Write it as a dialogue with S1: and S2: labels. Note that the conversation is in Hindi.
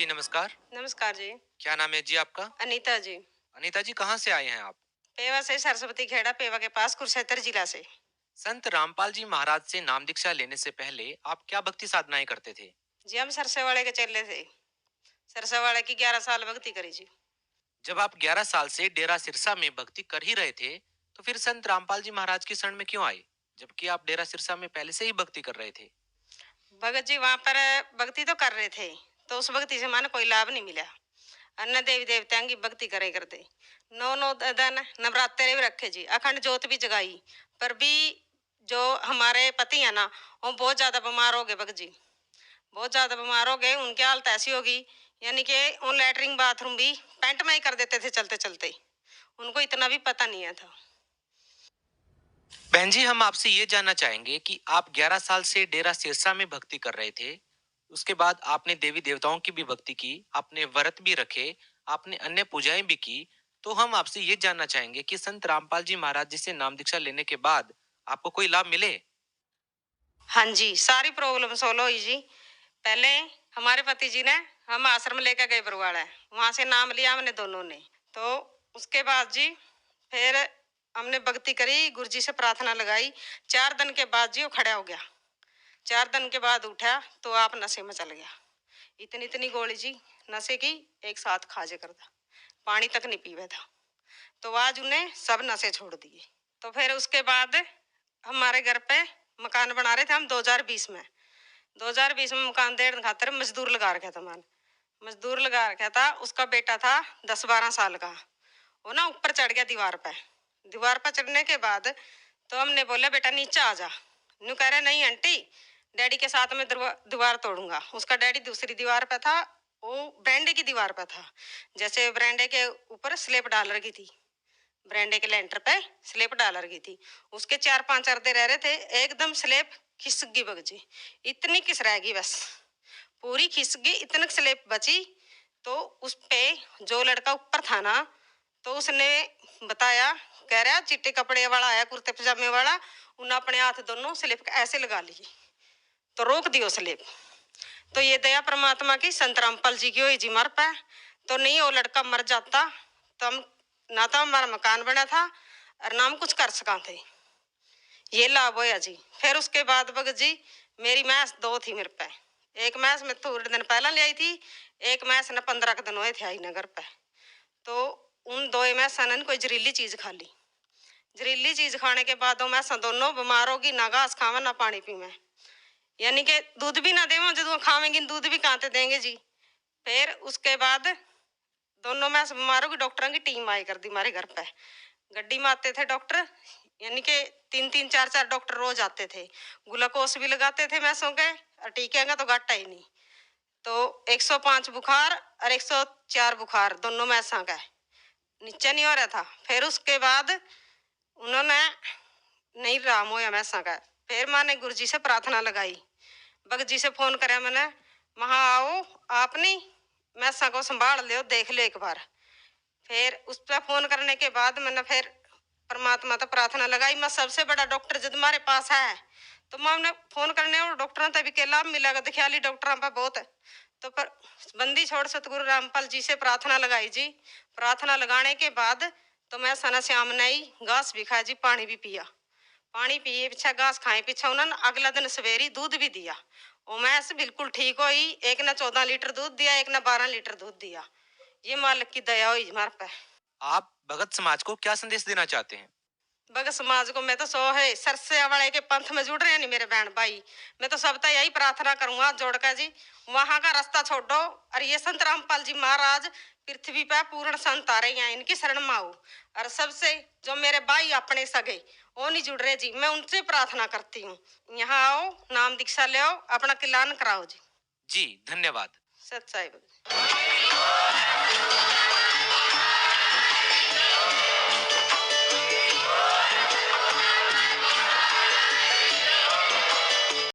S1: जी नमस्कार।
S2: नमस्कार जी।
S1: क्या नाम है जी आपका?
S2: अनीता जी।
S1: अनीता जी कहाँ से आए हैं आप?
S2: पेवा से सरस्वती खेड़ा पेवा के पास कुरुक्षेत्र जिला से।
S1: संत रामपाल जी महाराज से नाम दीक्षा लेने से पहले आप क्या भक्ति साधनाएं करते थे?
S2: जी हम सरसे वाले के चले थे। सरसे वाले की 11 साल भक्ति करी जी।
S1: जब आप 11 साल से डेरा सिरसा में भक्ति कर ही रहे थे, तो फिर संत रामपाल जी महाराज की शरण में क्यों आए? जबकि आप डेरा सिरसा में पहले से ही भक्ति कर रहे थे।
S2: भगत जी वहां पर भक्ति तो कर रहे थे, तो उस भक्ति से मानो कोई लाभ नहीं मिला। अन्य देवी देवताओं की भक्ति करे करते। नौ नौ दिन नवरात्रे भी रखे जी, अखंड ज्योत भी जगाई। पर भी जो हमारे पति है ना, वो बहुत ज्यादा बीमार हो गए भगत जी। बहुत ज्यादा बीमार हो गए, उनकी हालत ऐसी होगी, यानी कि वो लैटरिन बाथरूम भी पैंट में ही कर देते थे चलते चलते। उनको इतना भी पता नहीं है था।
S1: बहन जी, हम आपसे ये जानना चाहेंगे कि आप 11 साल से डेरा सिरसा में भक्ति कर रहे थे। उसके बाद आपने देवी देवताओं की भी भक्ति की, आपने व्रत भी रखे, आपने अन्य पूजाएं भी की। तो हम आपसे ये जानना चाहेंगे कि संत रामपाल जी महाराज जी से नाम दीक्षा लेने के बाद आपको कोई लाभ मिले?
S2: हाँ जी, सारी प्रॉब्लम सोल्व हुई जी। पहले हमारे पति जी ने हम आश्रम लेकर गए बरवाड़ा, वहां से नाम लिया हमने दोनों ने। तो उसके बाद जी फिर हमने भक्ति करी, गुरु जी से प्रार्थना लगाई। 4 दिन के बाद जी वो खड़ा हो गया। 4 दिन के बाद उठा तो आप नशे में चल गया। इतनी इतनी गोली जी नशे की एक साथ खाजे करता, पानी तक नहीं पीवे था। तो आज उन्हें सब नशे छोड़ दिए। तो फिर उसके बाद हमारे घर पे मकान बना रहे थे हम 2020 में। 2020 में मकान देने खातर मजदूर लगा रखा था मैंने। मजदूर लगा रखा था, उसका बेटा था 10-12 साल का। वो ना ऊपर चढ़ गया दीवार पे। दीवार पर चढ़ने के बाद तो हमने बोला बेटा नीचे आ जा। न्यू कह रहे नहीं आंटी, डैडी के साथ में दीवार तोड़ूंगा। उसका डैडी दूसरी दीवार पे था, वो बरामदे की दीवार पे था। जैसे बरामदे के ऊपर स्लेब डाल रखी थी, बरामदे के लेंटर पे स्लेब डाल रखी थी। उसके 4-5 अर्दे रह रहे थे, एकदम स्लेब खिसक गई बग जी। इतनी किस रह गई बस, पूरी खिसक गई, इतनी स्लेब बची। तो उस पे जो लड़का ऊपर था ना, तो उसने बताया, कह रहा चिट्टे कपड़े वाला आया, कुर्ते पजामे वाला। उन्हें अपने हाथ दोनों स्लेब ऐसे लगा लिए, तो रोक दियो स्लेब। तो ये दया परमात्मा की, संत रामपाल जी की हुई जी मर पे। तो नहीं वो लड़का मर जाता तो हम ना तो हमारा मकान बना था और ना हम कुछ कर सका थे। ये लाभ होया जी। फिर उसके बाद भगत जी मेरी मैस दो थी मेरे पे। एक मैस मैं थोड़े दिन पहला ले आई थी, एक मैस ने 15 के दिन हुए थे आई नगर पे। तो उन दो मैसा ने कोई जहरीली चीज खा ली। जहरीली चीज खाने के बाद वो मैसा दोनों बीमार होगी, ना घास खावा ना पानी पीवे। यानी कि दूध भी ना देवा, जो खावेंगी दूध भी कहाँ से देंगे जी। फिर उसके बाद दोनों मैस बीमार होगी, डॉक्टरों की टीम आई कर दी हमारे घर पे। गड्डी में आते थे डॉक्टर, यानी कि 3-3 4-4 डॉक्टर रोज आते थे। ग्लूकोस भी लगाते थे मैसों के, और टीके का तो घाटा ही नहीं। तो 105 बुखार और 104 बुखार दोनों मैसा का, नीचे नहीं हो रहा था। फिर उसके बाद उन्होंने नहीं राम होया मैसा का। फिर मैंने गुरु जी से प्रार्थना लगाई, भगत जी से फोन कराया मैंने, वहां आओ आप नहीं मैसा को संभाल लो, देख लो एक बार। फिर उस पर फोन करने के बाद मैंने फिर परमात्मा तो प्रार्थना लगाई। मैं सबसे बड़ा डॉक्टर जब हमारे पास है, तो मैं उन्हें फोन करने और डॉक्टरों तभी के लाभ मिलेगा, दिखयाली डॉक्टरों पर बहुत है। तो पर बंदी छोड़ सतगुरु रामपाल जी से प्रार्थना लगाई जी। प्रार्थना लगाने के बाद तो मैं सना श्याम ने ही घास भी खाया जी, पानी भी पिया। पानी पिए पीछा घास खाए पीछा उन्होंने अगला दिन सवेरी दूध भी दिया। और मैं बिल्कुल ठीक हुई। एक ने 14 लीटर दूध दिया, एक ने 12 लीटर दूध दिया। ये मालिक की दया हुई हमारे पे।
S1: आप भगत समाज को क्या संदेश देना चाहते हैं?
S2: भगत समाज को मैं तो सो है सरसे वाले के पंथ में जुड़ रहे हैं नहीं मेरे बहन भाई। मैं तो सबका यही प्रार्थना करूंगा जोड़कर जी, वहां का रास्ता छोड़ो और ये संत रामपाल जी महाराज पृथ्वी पे पूर्ण संत आ रहे हैं, इनकी शरण में आओ। और सबसे जो मेरे भाई अपने सगे वो नहीं जुड़ रहे जी, मैं उनसे प्रार्थना करती हूँ, यहाँ आओ नाम दीक्षा ले आओ, अपना किलान कराओ जी।
S1: जी धन्यवाद।
S2: सच्चाई।